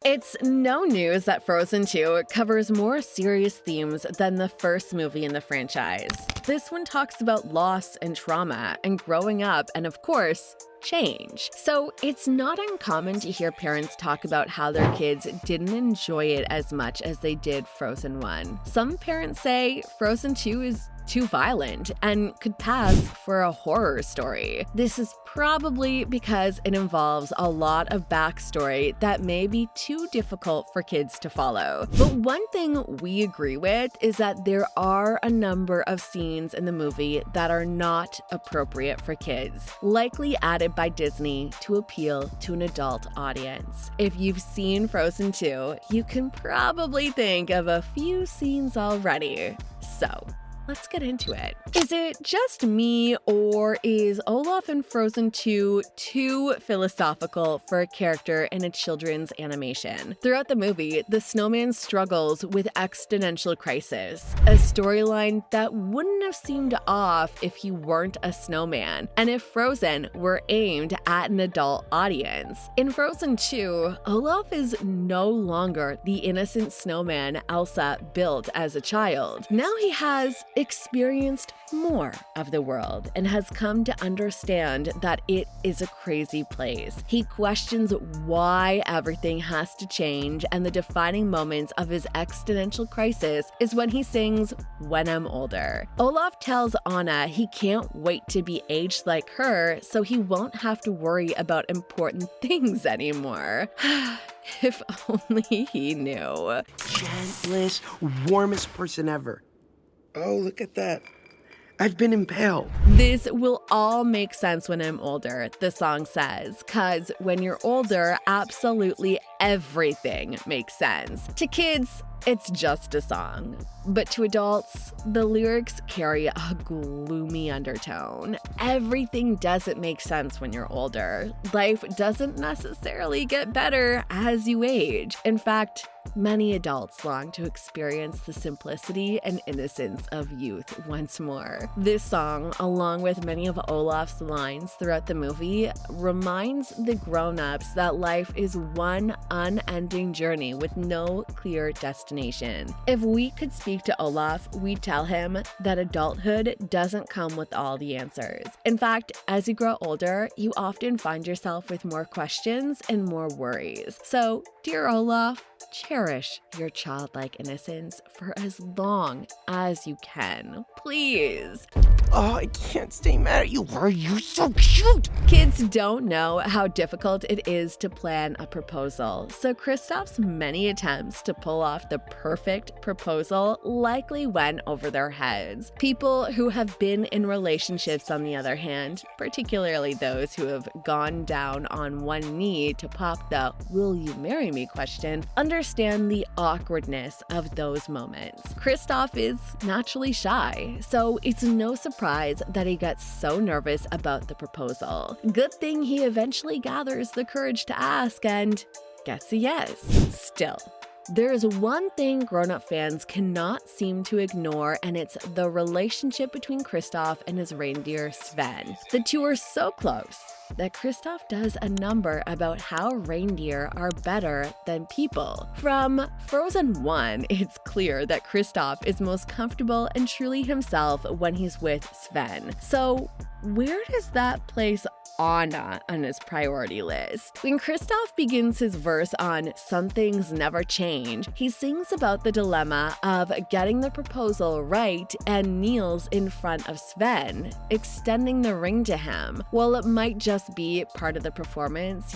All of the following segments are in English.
It's no news that Frozen 2 covers more serious themes than the first movie in the franchise. This one talks about loss and trauma and growing up and, of course, change. So it's not uncommon to hear parents talk about how their kids didn't enjoy it as much as they did Frozen 1. Some parents say Frozen 2 is too violent and could pass for a horror story. This is probably because it involves a lot of backstory that may be too difficult for kids to follow. But one thing we agree with is that there are a number of scenes in the movie that are not appropriate for kids, likely added by Disney to appeal to an adult audience. If you've seen Frozen 2, you can probably think of a few scenes already. So, let's get into it. Is it just me, or is Olaf in Frozen 2 too philosophical for a character in a children's animation? Throughout the movie, the snowman struggles with existential crisis, a storyline that wouldn't have seemed off if he weren't a snowman, and if Frozen were aimed at an adult audience. In Frozen 2, Olaf is no longer the innocent snowman Elsa built as a child. Now he has experienced more of the world and has come to understand that it is a crazy place. He questions why everything has to change, and the defining moments of his existential crisis is when he sings "When I'm Older." Olaf tells Anna he can't wait to be aged like her so he won't have to worry about important things anymore. If only he knew. Gentlest, warmest person ever. Oh, look at that. I've been impaled. This will all make sense when I'm older, the song says, cause when you're older, absolutely everything makes sense. To kids, it's just a song. But to adults, the lyrics carry a gloomy undertone. Everything doesn't make sense when you're older. Life doesn't necessarily get better as you age. In fact, many adults long to experience the simplicity and innocence of youth once more. This song, along with many of Olaf's lines throughout the movie, reminds the grown-ups that life is one unending journey with no clear destination. If we could speak to Olaf, we'd tell him that adulthood doesn't come with all the answers. In fact, as you grow older, you often find yourself with more questions and more worries. So, dear Olaf, cherish your childlike innocence for as long as you can. Please. Oh, I can't stay mad at you. Why are you so cute? Kids don't know how difficult it is to plan a proposal, so Kristoff's many attempts to pull off the perfect proposal likely went over their heads. People who have been in relationships, on the other hand, particularly those who have gone down on one knee to pop the "will you marry me" question, understand the awkwardness of those moments. Kristoff is naturally shy, so it's no surprise that he gets so nervous about the proposal. Good thing he eventually gathers the courage to ask and gets a yes. Still, there is one thing grown-up fans cannot seem to ignore, and it's the relationship between Kristoff and his reindeer Sven. The two are so close that Kristoff does a number about how reindeer are better than people. From Frozen 1, it's clear that Kristoff is most comfortable and truly himself when he's with Sven. So where does that place Anna on his priority list? When Kristoff begins his verse on "Some Things Never Change," he sings about the dilemma of getting the proposal right and kneels in front of Sven, extending the ring to him. While it might just be part of the performance,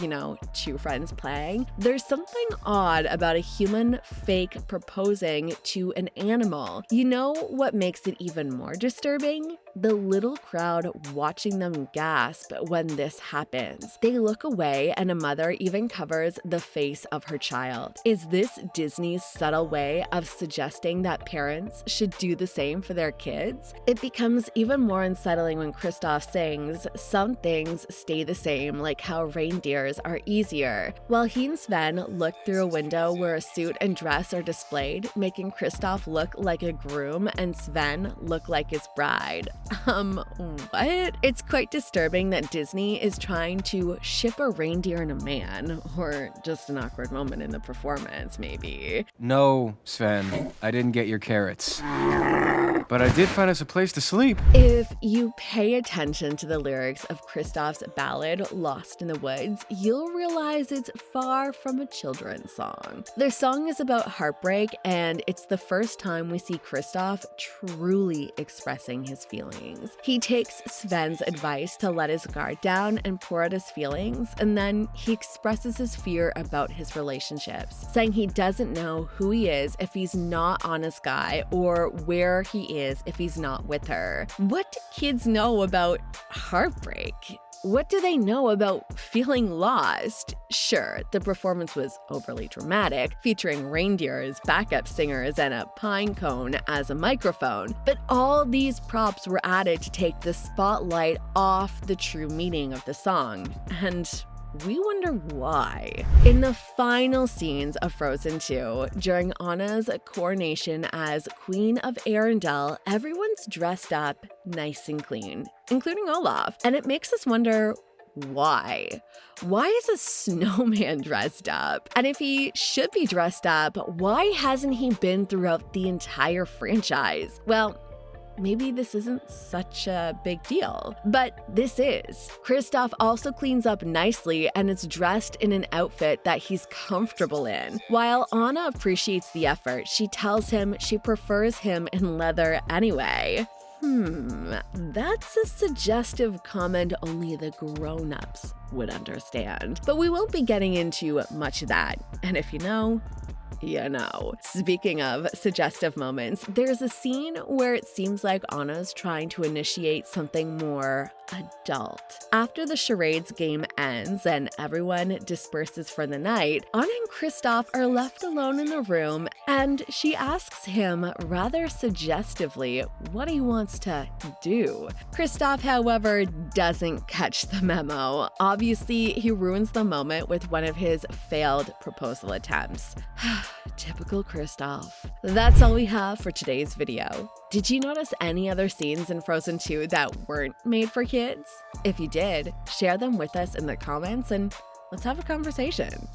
two friends playing, there's something odd about a human fake proposing to an animal. You know what makes it even more disturbing? The little crowd watching them gasp when this happens. They look away, and a mother even covers the face of her child. Is this Disney's subtle way of suggesting that parents should do the same for their kids? It becomes even more unsettling when Kristoff sings "Some things stay the same, like how reindeers are easier," while he and Sven look through a window where a suit and dress are displayed, making Kristoff look like a groom and Sven look like his bride. What? It's quite disturbing that Disney is trying to ship a reindeer and a man, or just an awkward moment in the performance, maybe. No, Sven, I didn't get your carrots. But I did find us a place to sleep. If you pay attention to the lyrics of Kristoffs Ballad, Lost in the Woods, you'll realize it's far from a children's song. Their song is about heartbreak, and it's the first time we see Kristoff truly expressing his feelings. He takes Sven's advice to let his guard down and pour out his feelings, and then he expresses his fear about his relationships, saying he doesn't know who he is if he's not on his guy or where he is if he's not with her. What do kids know about heartbreak? What do they know about feeling lost? Sure, the performance was overly dramatic, featuring reindeer as backup singers and a pine cone as a microphone, but all these props were added to take the spotlight off the true meaning of the song. And we wonder why. In the final scenes of Frozen 2, during Anna's coronation as Queen of Arendelle, everyone's dressed up nice and clean, including Olaf. And it makes us wonder, why? Why is a snowman dressed up? And if he should be dressed up, why hasn't he been throughout the entire franchise? Well, maybe this isn't such a big deal, but this is. Kristoff also cleans up nicely and is dressed in an outfit that he's comfortable in. While Anna appreciates the effort, she tells him she prefers him in leather anyway. That's a suggestive comment only the grown-ups would understand. But we won't be getting into much of that, and if you know, you know. Speaking of suggestive moments, there's a scene where it seems like Anna's trying to initiate something more adult. After the charades game ends and everyone disperses for the night, Anna and Kristoff are left alone in the room, and she asks him rather suggestively what he wants to do. Kristoff, however, doesn't catch the memo. Obviously, he ruins the moment with one of his failed proposal attempts. Typical Kristoff. That's all we have for today's video. Did you notice any other scenes in Frozen 2 that weren't made for kids? If you did, share them with us in the comments and let's have a conversation.